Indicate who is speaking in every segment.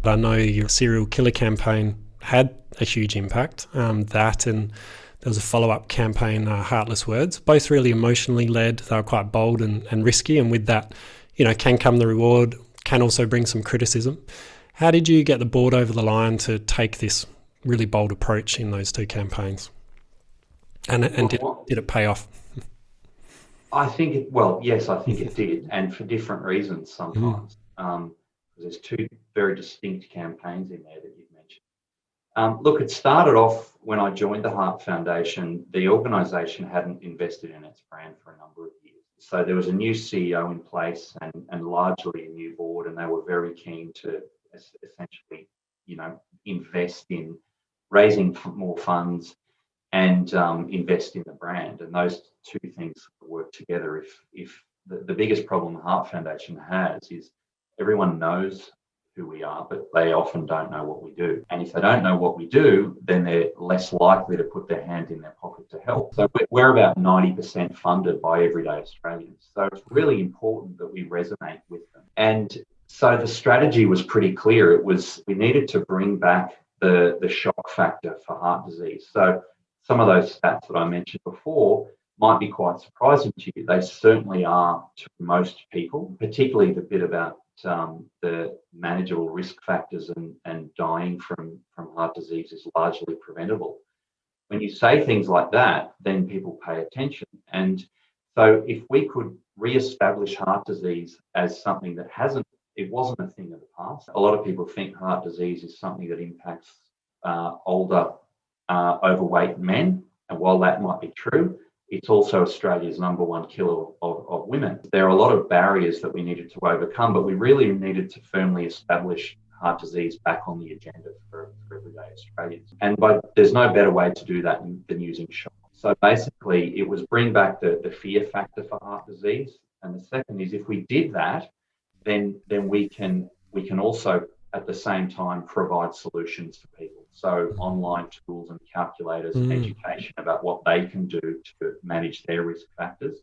Speaker 1: I know your serial killer campaign had a huge impact. That and there was a follow-up campaign, Heartless Words, both really emotionally led. They were quite bold and risky, and with that, can come the reward, can also bring some criticism. How did you get the board over the line to take this really bold approach in those two campaigns? And did it pay off?
Speaker 2: I think yes, I think it did, and for different reasons sometimes. There's two very distinct campaigns in there that you've mentioned. Look, it started off when I joined the Heart Foundation. The organisation hadn't invested in its brand for a number of years. So there was a new CEO in place and largely a new board, and they were very keen to essentially, invest in raising more funds and invest in the brand. And those two things work together. If the biggest problem the Heart Foundation has is everyone knows who we are, but they often don't know what we do. And if they don't know what we do, then they're less likely to put their hand in their pocket to help. So we're about 90% funded by everyday Australians. So it's really important that we resonate with them. And so the strategy was pretty clear. We needed to bring back the shock factor for heart disease. So some of those stats that I mentioned before might be quite surprising to you. They certainly are to most people, particularly the bit about the manageable risk factors and dying from heart disease is largely preventable. When you say things like that, then people pay attention. And so if we could re-establish heart disease as something that it wasn't a thing of the past. A lot of people think heart disease is something that impacts older, overweight men. And while that might be true, it's also Australia's #1 killer of women. There are a lot of barriers that we needed to overcome, but we really needed to firmly establish heart disease back on the agenda for everyday Australians. And there's no better way to do that than using shock. So basically, it was bring back the fear factor for heart disease. And the second is if we did that, then we can also at the same time provide solutions for people. So online tools and calculators, education about what they can do to manage their risk factors,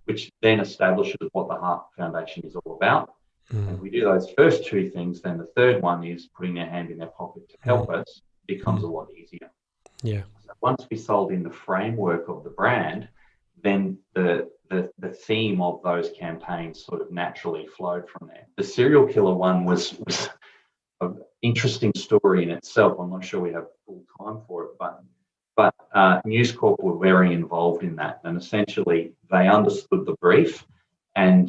Speaker 2: which then establishes what the Heart Foundation is all about. And if we do those first two things, then the third one is putting their hand in their pocket to help us becomes a lot easier.
Speaker 1: Yeah.
Speaker 2: So once we sold in the framework of the brand, then the theme of those campaigns sort of naturally flowed from there. The serial killer one was an interesting story in itself. I'm not sure we have full time for it, but News Corp were very involved in that, and essentially they understood the brief, and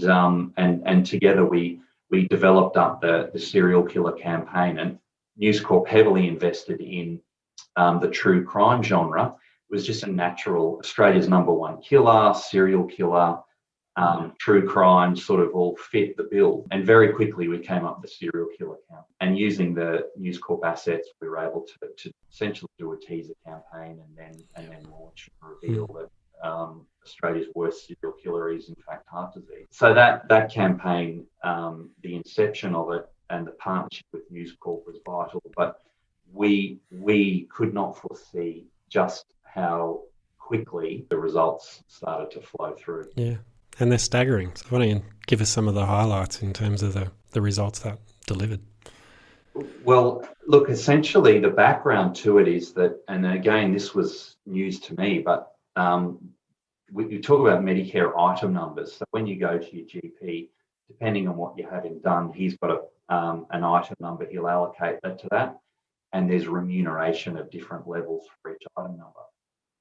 Speaker 2: together we developed up the serial killer campaign. And News Corp heavily invested in the true crime genre. It was just a natural, Australia's #1 killer, serial killer, true crime sort of all fit the bill. And very quickly we came up with the serial killer count. And using the News Corp assets, we were able to essentially do a teaser campaign and then launch and reveal that Australia's worst serial killer is in fact heart disease. So that campaign, the inception of it and the partnership with News Corp was vital, but we could not foresee just how quickly the results started to flow through.
Speaker 1: Yeah, and they're staggering. So why don't you give us some of the highlights in terms of the results that delivered?
Speaker 2: Well, look, essentially the background to it is that, and again, this was news to me, but we talk about Medicare item numbers. So when you go to your GP, depending on what you're having done, he's got an item number, he'll allocate that to that. And there's remuneration of different levels for each item number.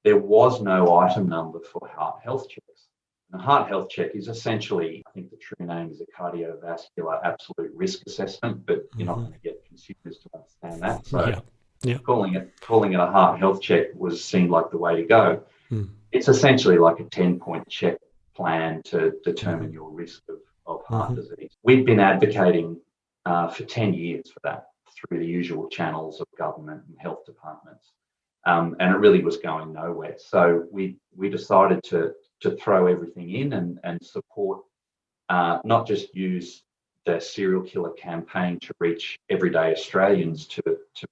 Speaker 2: There was no item number for heart health checks. And a heart health check is essentially, I think the true name is a cardiovascular absolute risk assessment, but you're not going to get consumers to understand that. So calling it a heart health check seemed like the way to go. It's essentially like a 10-point check plan to determine your risk of heart disease. We've been advocating for 10 years for that through the usual channels of government and health departments. And it really was going nowhere. So we decided to throw everything in and support, not just use the serial killer campaign to reach everyday Australians to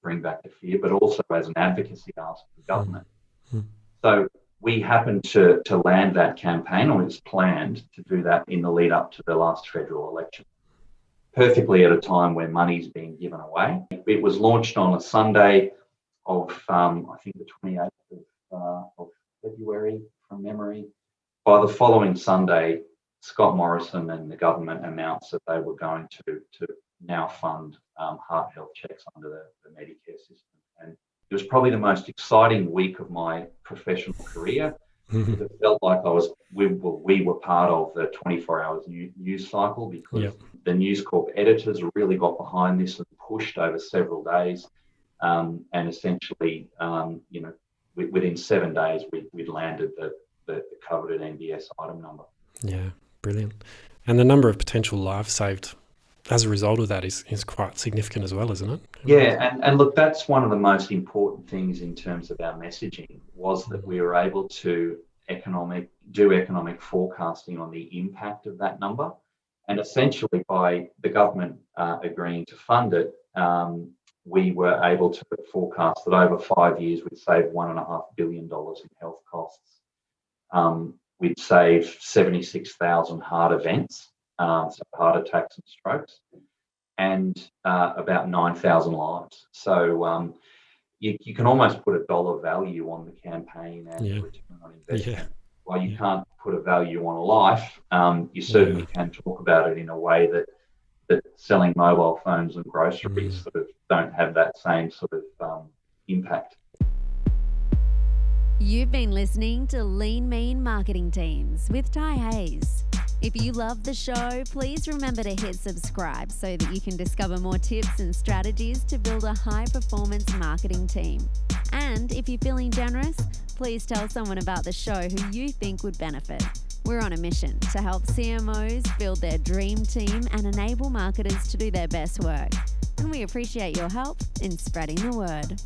Speaker 2: bring back the fear, but also as an advocacy ask for government. So we happened to land that campaign, or it was planned to do that in the lead up to the last federal election. perfectly at a time where money's being given away. It was launched on a Sunday of, I think, the 28th of February, from memory. By the following Sunday, Scott Morrison and the government announced that they were going to now fund heart health checks under the Medicare system. And it was probably the most exciting week of my professional career. It felt like we were part of the 24 hours news cycle, because the News Corp editors really got behind this and pushed over several days. And essentially, within 7 days, we'd landed the coveted NDS item number.
Speaker 1: Yeah, brilliant. And the number of potential lives saved as a result of that is quite significant as well, isn't it?
Speaker 2: Yeah, and look, that's one of the most important things in terms of our messaging, was that we were able to do economic forecasting on the impact of that number. And essentially, by the government agreeing to fund it, we were able to forecast that over 5 years we'd save $1.5 billion in health costs. We'd save 76,000 heart events, so heart attacks and strokes, and about 9,000 lives. So you can almost put a dollar value on the campaign and the return on investment. Yeah. While you can't put a value on a life, you certainly can talk about it in a way that selling mobile phones and groceries sort of don't have that same sort of impact.
Speaker 3: You've been listening to Lean Mean Marketing Teams with Ty Hayes. If you love the show, please remember to hit subscribe so that you can discover more tips and strategies to build a high-performance marketing team. And if you're feeling generous, please tell someone about the show who you think would benefit. We're on a mission to help CMOs build their dream team and enable marketers to do their best work. And we appreciate your help in spreading the word.